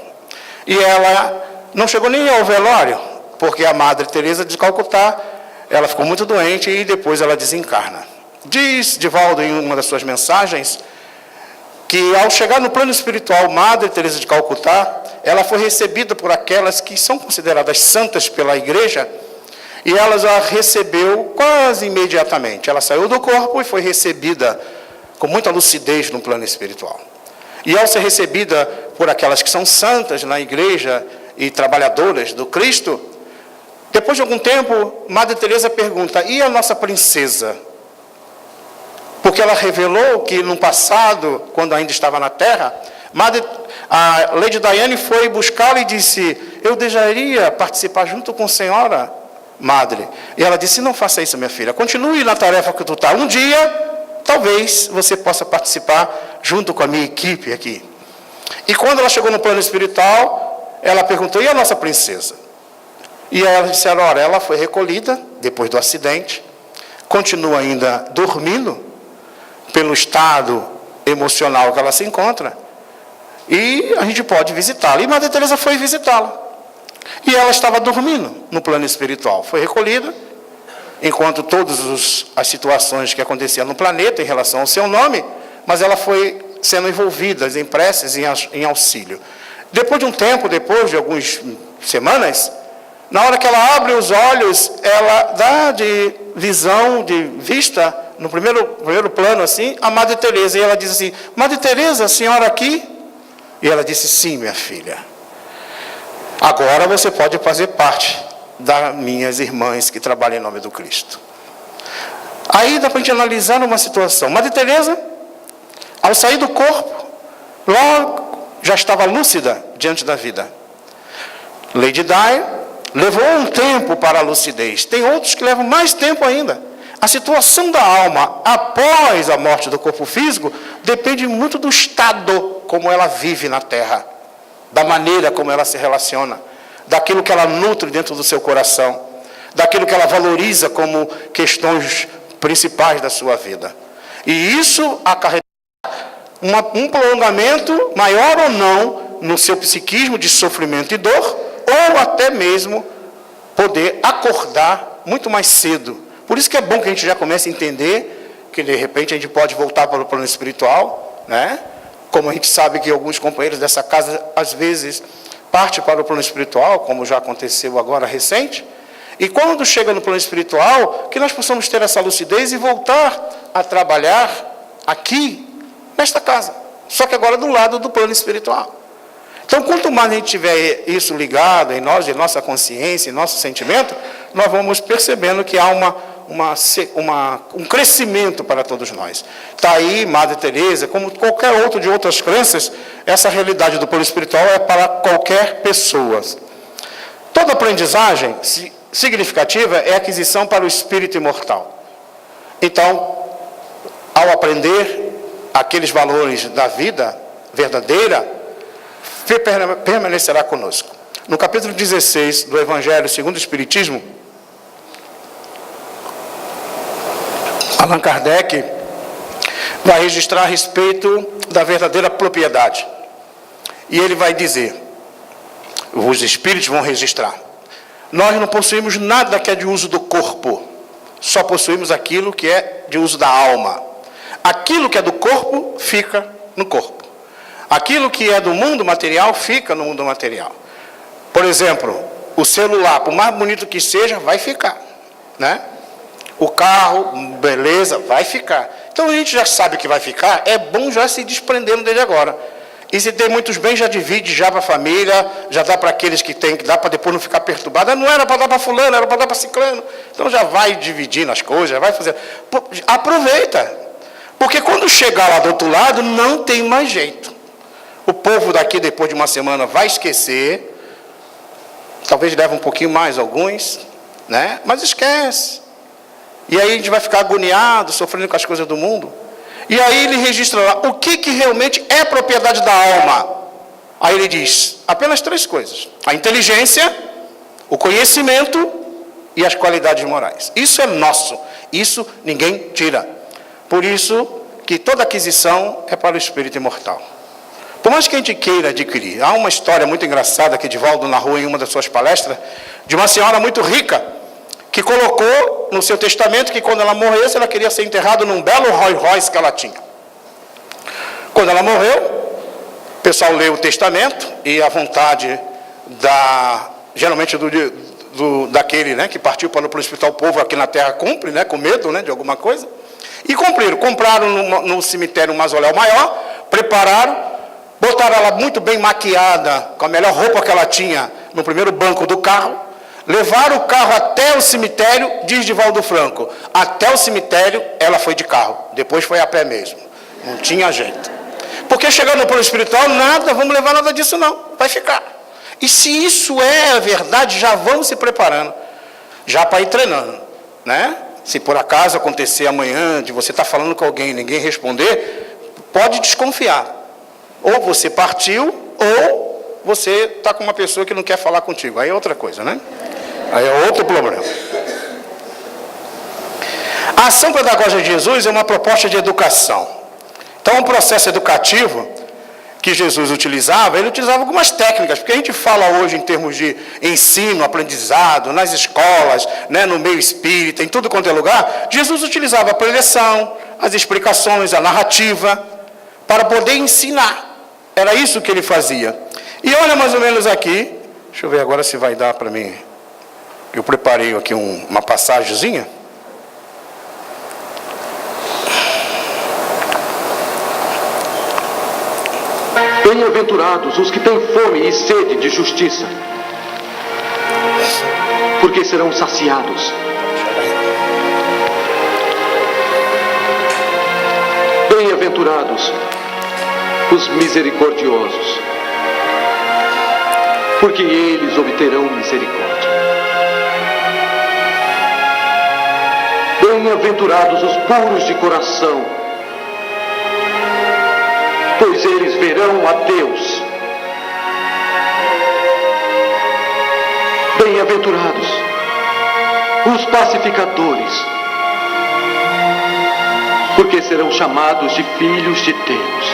Speaker 2: E ela não chegou nem ao velório, porque a Madre Teresa de Calcutá, ela ficou muito doente e depois ela desencarna. Diz Divaldo em uma das suas mensagens que ao chegar no plano espiritual, Madre Teresa de Calcutá, ela foi recebida por aquelas que são consideradas santas pela igreja, e ela a recebeu quase imediatamente. Ela saiu do corpo e foi recebida com muita lucidez no plano espiritual. E ao ser recebida por aquelas que são santas na igreja e trabalhadoras do Cristo, depois de algum tempo, Madre Teresa pergunta: e a nossa princesa? Porque ela revelou que no passado, quando ainda estava na Terra, a Lady Diane foi buscá-la e disse: eu desejaria participar junto com a senhora, Madre. E ela disse: não faça isso, minha filha, continue na tarefa que tu está. Um dia, talvez você possa participar junto com a minha equipe aqui. E quando ela chegou no plano espiritual, ela perguntou: e a nossa princesa? E ela disse: ora, ela foi recolhida depois do acidente, continua ainda dormindo, pelo estado emocional que ela se encontra, e a gente pode visitá-la. E Madre Teresa foi visitá-la. E ela estava dormindo no plano espiritual. Foi recolhida, enquanto todas as situações que aconteciam no planeta em relação ao seu nome, mas ela foi sendo envolvida em preces, em auxílio. Depois de um tempo, depois de algumas semanas, na hora que ela abre os olhos, ela dá de visão, de vista, no primeiro plano, assim, a Madre Teresa. E ela diz assim: Madre Teresa, a senhora aqui? E ela disse: sim, minha filha. Agora você pode fazer parte das minhas irmãs que trabalham em nome do Cristo. Aí dá para a gente analisar uma situação. Madre Teresa, ao sair do corpo, logo já estava lúcida diante da vida. Lady Di levou um tempo para a lucidez. Tem outros que levam mais tempo ainda. A situação da alma após a morte do corpo físico depende muito do estado como ela vive na Terra, da maneira como ela se relaciona, daquilo que ela nutre dentro do seu coração, daquilo que ela valoriza como questões principais da sua vida. E isso acarreta um prolongamento maior ou não no seu psiquismo de sofrimento e dor, ou até mesmo poder acordar muito mais cedo. Por isso que é bom que a gente já comece a entender que de repente a gente pode voltar para o plano espiritual, né? Como a gente sabe que alguns companheiros dessa casa às vezes partem para o plano espiritual, como já aconteceu agora recente, e quando chega no plano espiritual, que nós possamos ter essa lucidez e voltar a trabalhar aqui, nesta casa, só que agora do lado do plano espiritual. Então, quanto mais a gente tiver isso ligado em nós, em nossa consciência, em nosso sentimento, nós vamos percebendo que há um crescimento para todos nós. Está aí Madre Teresa, como qualquer outro de outras crenças, essa realidade do plano espiritual é para qualquer pessoa. Toda aprendizagem significativa é aquisição para o espírito imortal. Então, ao aprender aqueles valores da vida verdadeira, permanecerá conosco. No capítulo 16 do Evangelho segundo o Espiritismo, Allan Kardec vai registrar a respeito da verdadeira propriedade. E ele vai dizer: os espíritos vão registrar. Nós não possuímos nada que é de uso do corpo, só possuímos aquilo que é de uso da alma. Aquilo que é do corpo, fica no corpo. Aquilo que é do mundo material, fica no mundo material. Por exemplo, o celular, por mais bonito que seja, vai ficar, né? O carro, beleza, vai ficar. Então a gente já sabe que vai ficar, é bom já se desprendendo dele agora. E se tem muitos bens, já divide já para a família, já dá para aqueles que tem, que dá para depois não ficar perturbado. Não era para dar para fulano, era para dar para ciclano. Então já vai dividindo as coisas, já vai fazer. Aproveita. Porque quando chegar lá do outro lado, não tem mais jeito. O povo daqui, depois de uma semana, vai esquecer. Talvez leve um pouquinho mais, alguns, né? Mas esquece. E aí a gente vai ficar agoniado, sofrendo com as coisas do mundo. E aí ele registra lá o que realmente é propriedade da alma. Aí ele diz apenas 3 coisas: a inteligência, o conhecimento e as qualidades morais. Isso é nosso, isso ninguém tira. Por isso que toda aquisição é para o espírito imortal. Por mais que a gente queira adquirir, há uma história muito engraçada que Divaldo narrou em uma das suas palestras, de uma senhora muito rica, que colocou no seu testamento que quando ela morresse, ela queria ser enterrada num belo Rolls Royce que ela tinha. Quando ela morreu, o pessoal leu o testamento e a vontade geralmente daquele, né, que partiu para o hospital, o povo aqui na terra cumpre, né, com medo, né, de alguma coisa. E compraram no cemitério um mausoléu maior, prepararam, botaram ela muito bem maquiada, com a melhor roupa que ela tinha, no primeiro banco do carro, levaram o carro até o cemitério, diz Divaldo Franco. Até o cemitério, ela foi de carro, depois foi a pé mesmo. Não tinha jeito. Porque chegando no plano espiritual, nada, vamos levar nada disso não, vai ficar. E se isso é a verdade, já vamos se preparando, já para ir treinando, né? Se por acaso acontecer amanhã, de você estar falando com alguém e ninguém responder, pode desconfiar. Ou você partiu, ou você está com uma pessoa que não quer falar contigo. Aí é outra coisa, né? Aí é outro problema. A ação pedagógica de Jesus é uma proposta de educação. Então, um processo educativo que Jesus utilizava, ele utilizava algumas técnicas, porque a gente fala hoje em termos de ensino, aprendizado, nas escolas, né, no meio espírita, em tudo quanto é lugar. Jesus utilizava a preleção, as explicações, a narrativa, para poder ensinar. Era isso que ele fazia. E olha mais ou menos aqui, deixa eu ver agora se vai dar para mim. Eu preparei aqui uma passagemzinha.
Speaker 3: Bem-aventurados os que têm fome e sede de justiça, porque serão saciados. Bem-aventurados os misericordiosos, porque eles obterão misericórdia. Bem-aventurados os puros de coração, pois eles verão a Deus. Bem-aventurados os pacificadores, porque serão chamados de filhos de Deus.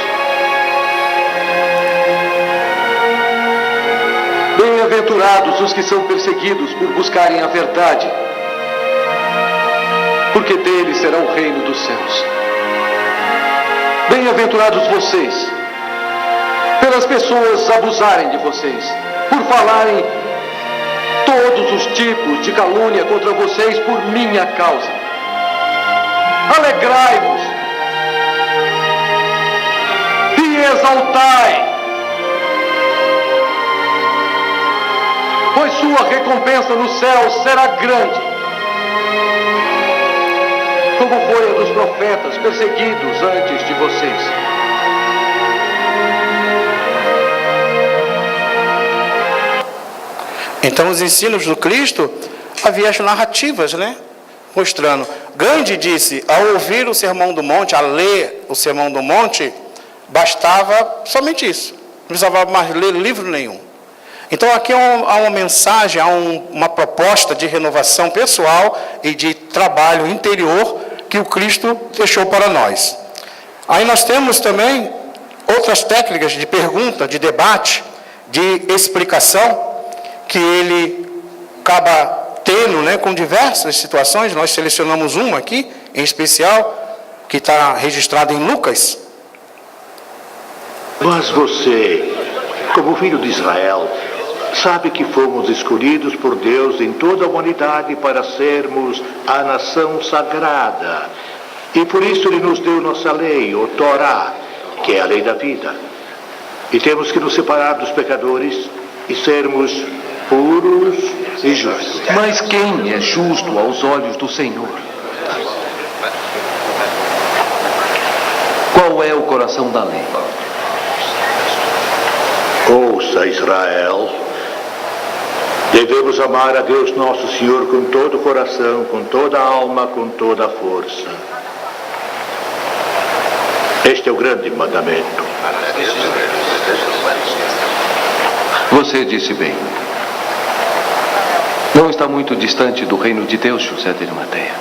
Speaker 3: Bem-aventurados os que são perseguidos por buscarem a verdade, porque deles será o reino dos céus. Bem-aventurados vocês, pelas pessoas abusarem de vocês, por falarem todos os tipos de calúnia contra vocês por minha causa. Alegrai-vos e exaltai, pois sua recompensa no céu será grande, como foi a dos profetas perseguidos antes de vocês.
Speaker 2: Então, os ensinos do Cristo, havia as narrativas, né? Mostrando. Gandhi disse, ao ouvir o Sermão do Monte, a ler o Sermão do Monte, bastava somente isso. Não precisava mais ler livro nenhum. Então, aqui há uma mensagem, há uma proposta de renovação pessoal e de trabalho interior que o Cristo deixou para nós. Aí nós temos também outras técnicas de pergunta, de debate, de explicação, que ele acaba tendo, né, com diversas situações. Nós selecionamos uma aqui, em especial, que está registrada em Lucas.
Speaker 4: Mas você, como filho de Israel, sabe que fomos escolhidos por Deus em toda a humanidade para sermos a nação sagrada. E por isso Ele nos deu nossa lei, o Torá, que é a lei da vida. E temos que nos separar dos pecadores e sermos puros e justos.
Speaker 3: Mas quem é justo aos olhos do Senhor? Qual é o coração da lei?
Speaker 4: Ouça, Israel, devemos amar a Deus nosso Senhor com todo o coração, com toda a alma, com toda a força. Este é o grande mandamento.
Speaker 3: Você disse bem. Não está muito distante do reino de Deus, José de Arimateia.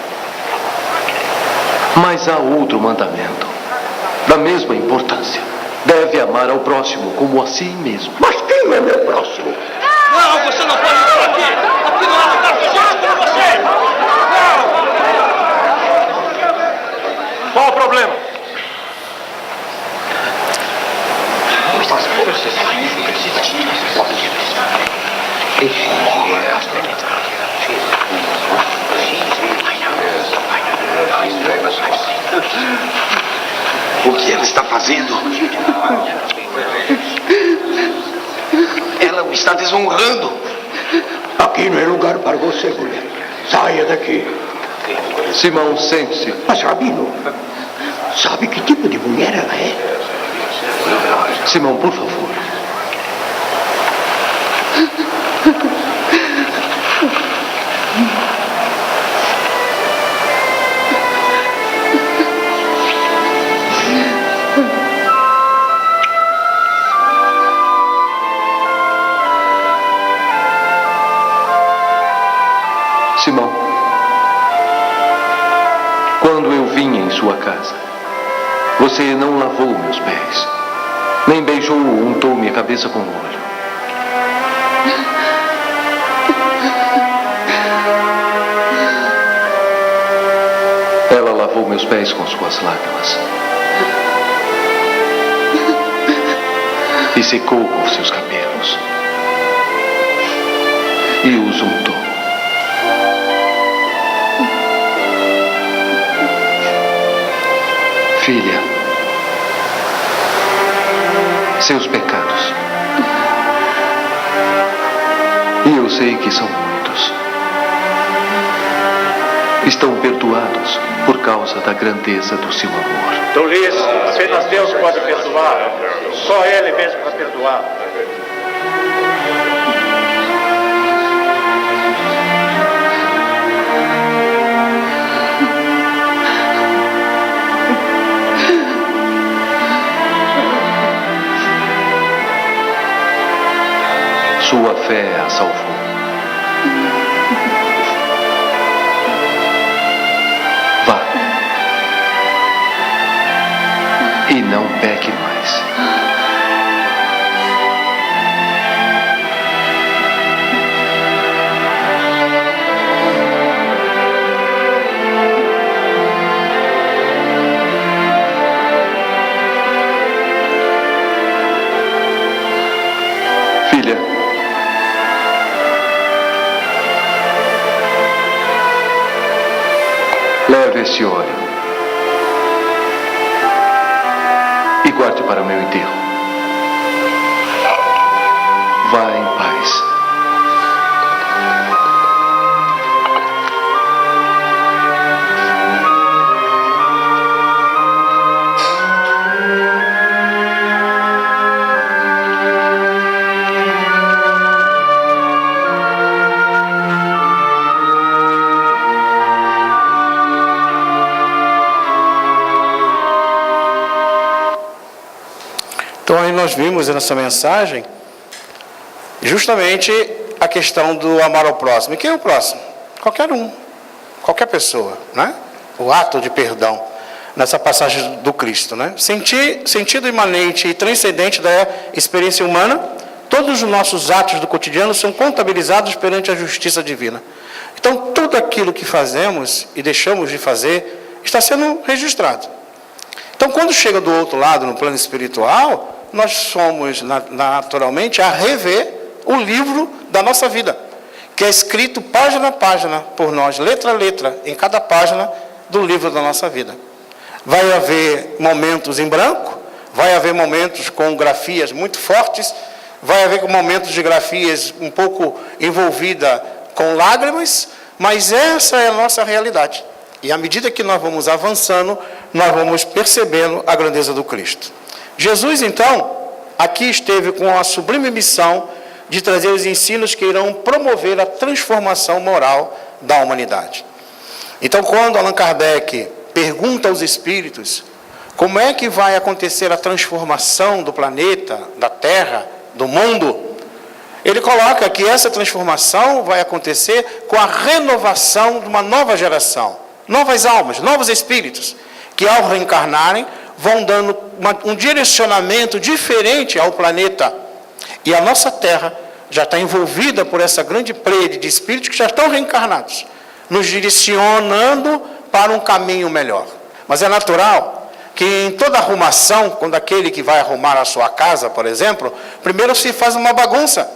Speaker 3: Mas há outro mandamento, da mesma importância. Deve amar ao próximo como a si mesmo.
Speaker 4: Mas quem é meu próximo?
Speaker 5: Não, você não pode estar aqui! Aqui não há lugar pra gente como você! Não! Qual o problema?
Speaker 6: O que ela está fazendo? Ela o está desonrando.
Speaker 4: Aqui não é lugar para você, mulher. Saia daqui.
Speaker 3: Simão, sente-se.
Speaker 4: Mas, Rabino, sabe que tipo de mulher ela é?
Speaker 3: Simão, por favor. Simão, quando eu vim em sua casa, você não lavou meus pés, nem beijou ou untou minha cabeça com óleo. Ela lavou meus pés com suas lágrimas e secou com seus cabelos e os untou. Filha, seus pecados, e eu sei que são muitos, estão perdoados por causa da grandeza do seu amor.
Speaker 7: Tolice, apenas Deus pode perdoar. Só Ele mesmo para perdoar.
Speaker 3: Sua fé a salvou. Vá. E não peque mais. Filha, leve esse óleo e guarde para o meu enterro. Vá em paz.
Speaker 2: Então aí nós vimos nessa mensagem justamente a questão do amar ao próximo. E quem é o próximo? Qualquer um, qualquer pessoa, né? O ato de perdão nessa passagem do Cristo, né? Sentido imanente e transcendente da experiência humana, Todos os nossos atos do cotidiano são contabilizados perante a justiça divina. Então, tudo aquilo que fazemos e deixamos de fazer está sendo registrado. Então, quando chega do outro lado, no plano espiritual, nós somos naturalmente a rever o livro da nossa vida, que é escrito página a página por nós, letra a letra, em cada página do livro da nossa vida. Vai haver momentos em branco, vai haver momentos com grafias muito fortes, vai haver momentos de grafias um pouco envolvida com lágrimas, mas essa é a nossa realidade. E à medida que nós vamos avançando, nós vamos percebendo a grandeza do Cristo. Jesus, então, aqui esteve com a sublime missão de trazer os ensinos que irão promover a transformação moral da humanidade. Então, quando Allan Kardec pergunta aos espíritos como é que vai acontecer a transformação do planeta, da Terra, do mundo, ele coloca que essa transformação vai acontecer com a renovação de uma nova geração, novas almas, novos espíritos, que ao reencarnarem vão dando um direcionamento diferente ao planeta. E a nossa Terra já está envolvida por essa grande plede de espíritos que já estão reencarnados, nos direcionando para um caminho melhor. Mas é natural que em toda arrumação, quando aquele que vai arrumar a sua casa, por exemplo, primeiro se faz uma bagunça,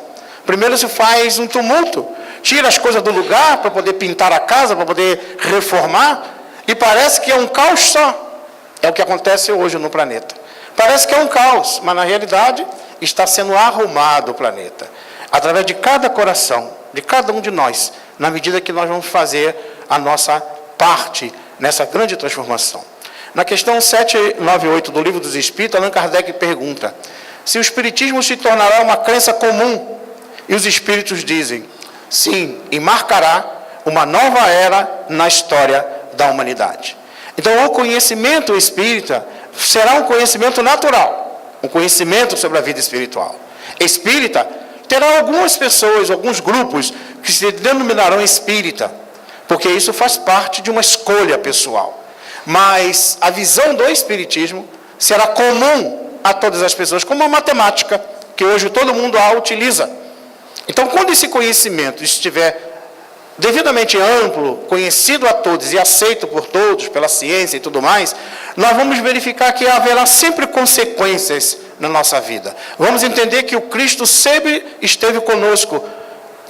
Speaker 2: primeiro se faz um tumulto, tira as coisas do lugar para poder pintar a casa, para poder reformar, e parece que é um caos só. É o que acontece hoje no planeta. Parece que é um caos, mas na realidade está sendo arrumado o planeta, através de cada coração, de cada um de nós, na medida que nós vamos fazer a nossa parte nessa grande transformação. Na questão 798 do Livro dos Espíritos, Allan Kardec pergunta se o Espiritismo se tornará uma crença comum, e os Espíritos dizem, sim, e marcará uma nova era na história da humanidade. Então, o conhecimento espírita será um conhecimento natural, um conhecimento sobre a vida espiritual. Espírita terá algumas pessoas, alguns grupos que se denominarão espírita, porque isso faz parte de uma escolha pessoal. Mas a visão do espiritismo será comum a todas as pessoas, como a matemática, que hoje todo mundo a utiliza. Então, quando esse conhecimento estiver devidamente amplo, conhecido a todos e aceito por todos, pela ciência e tudo mais, nós vamos verificar que haverá sempre consequências na nossa vida. Vamos entender que o Cristo sempre esteve conosco,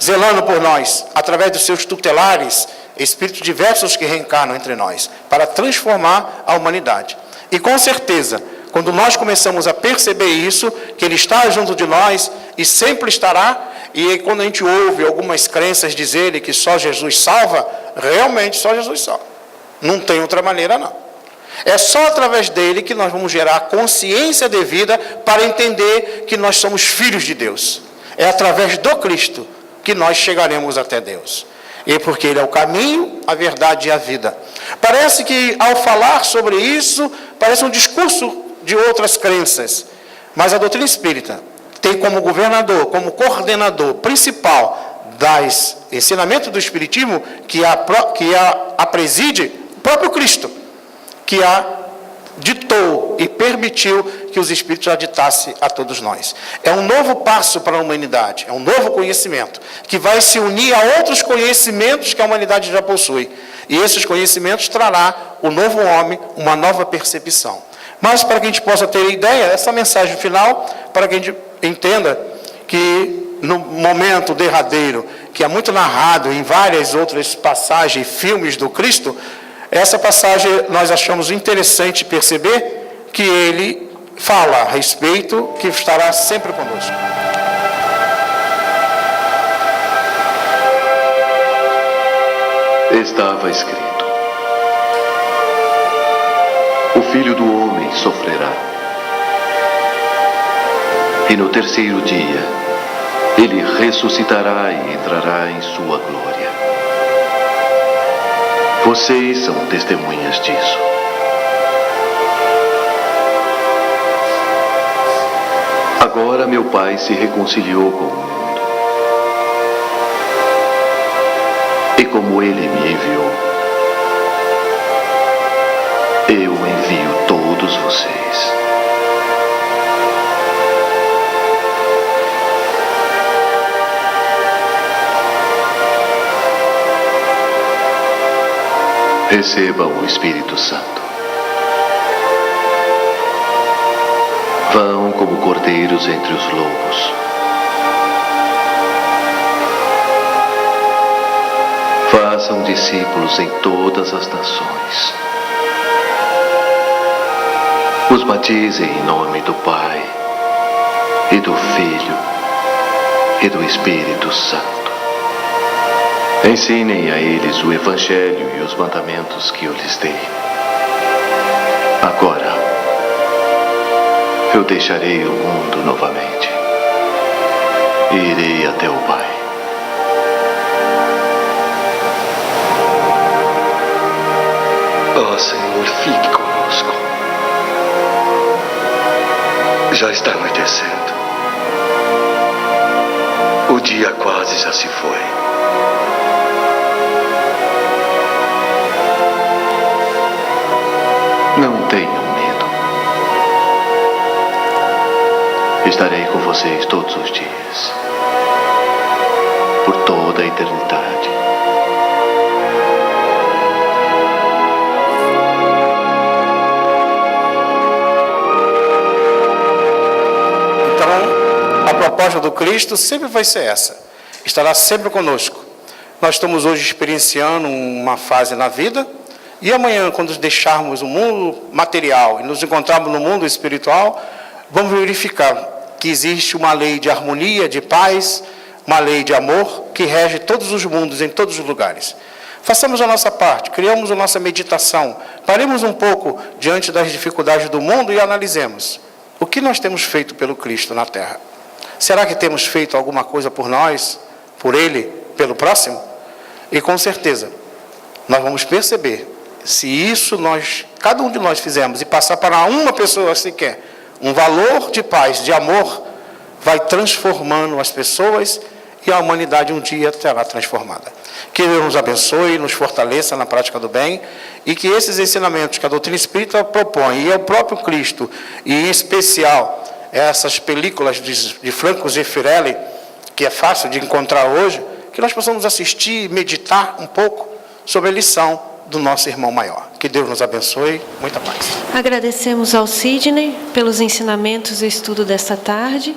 Speaker 2: zelando por nós, através dos seus tutelares, espíritos diversos que reencarnam entre nós, para transformar a humanidade. E com certeza, quando nós começamos a perceber isso, que Ele está junto de nós e sempre estará, e quando a gente ouve algumas crenças dizerem que só Jesus salva, realmente só Jesus salva. Não tem outra maneira, não. É só através dele que nós vamos gerar consciência devida para entender que nós somos filhos de Deus. É através do Cristo que nós chegaremos até Deus. E porque Ele é o caminho, a verdade e a vida. Parece que, ao falar sobre isso, parece um discurso de outras crenças. Mas a doutrina espírita tem como governador, como coordenador principal das ensinamentos do Espiritismo, que a preside, o próprio Cristo, que a ditou e permitiu que os Espíritos a ditassem a todos nós. É um novo passo para a humanidade, é um novo conhecimento, que vai se unir a outros conhecimentos que a humanidade já possui. E esses conhecimentos trará o novo homem, uma nova percepção. Mas para que a gente possa ter ideia, essa mensagem final, para que a gente entenda que no momento derradeiro, que é muito narrado em várias outras passagens, filmes do Cristo, essa passagem nós achamos interessante perceber que ele fala a respeito, que estará sempre conosco.
Speaker 8: Estava escrito: o Filho do Homem sofrerá, e no terceiro dia ele ressuscitará e entrará em sua glória. Vocês são testemunhas disso. Agora meu Pai se reconciliou com o mundo, e como Ele me enviou, eu envio todos vocês. Receba o Espírito Santo. Vão como cordeiros entre os lobos. Façam discípulos em todas as nações. Os batizem em nome do Pai, e do Filho, e do Espírito Santo. Ensinem a eles o Evangelho e os mandamentos que eu lhes dei. Agora, eu deixarei o mundo novamente e irei até o Pai.
Speaker 6: Ó Senhor, fique conosco. Já está anoitecendo. O dia quase já se foi.
Speaker 8: Não tenham medo. Estarei com vocês todos os dias, por toda a eternidade.
Speaker 2: Então, a proposta do Cristo sempre vai ser essa. Estará sempre conosco. Nós estamos hoje experienciando uma fase na vida, e amanhã, quando deixarmos o mundo material e nos encontrarmos no mundo espiritual, vamos verificar que existe uma lei de harmonia, de paz, uma lei de amor que rege todos os mundos, em todos os lugares. Façamos a nossa parte, criamos a nossa meditação, paremos um pouco diante das dificuldades do mundo e analisemos o que nós temos feito pelo Cristo na Terra. Será que temos feito alguma coisa por nós, por Ele, pelo próximo? E com certeza, nós vamos perceber, se isso cada um de nós fizermos e passar para uma pessoa sequer, um valor de paz, de amor, vai transformando as pessoas e a humanidade um dia será transformada. Que Deus nos abençoe, nos fortaleça na prática do bem e que esses ensinamentos que a doutrina espírita propõe, e é o próprio Cristo, e em especial essas películas de Franco Zeffirelli, que é fácil de encontrar hoje, que nós possamos assistir e meditar um pouco sobre a lição do nosso irmão maior. Que Deus nos abençoe. Muita paz.
Speaker 1: Agradecemos ao Sidney pelos ensinamentos e estudo desta tarde.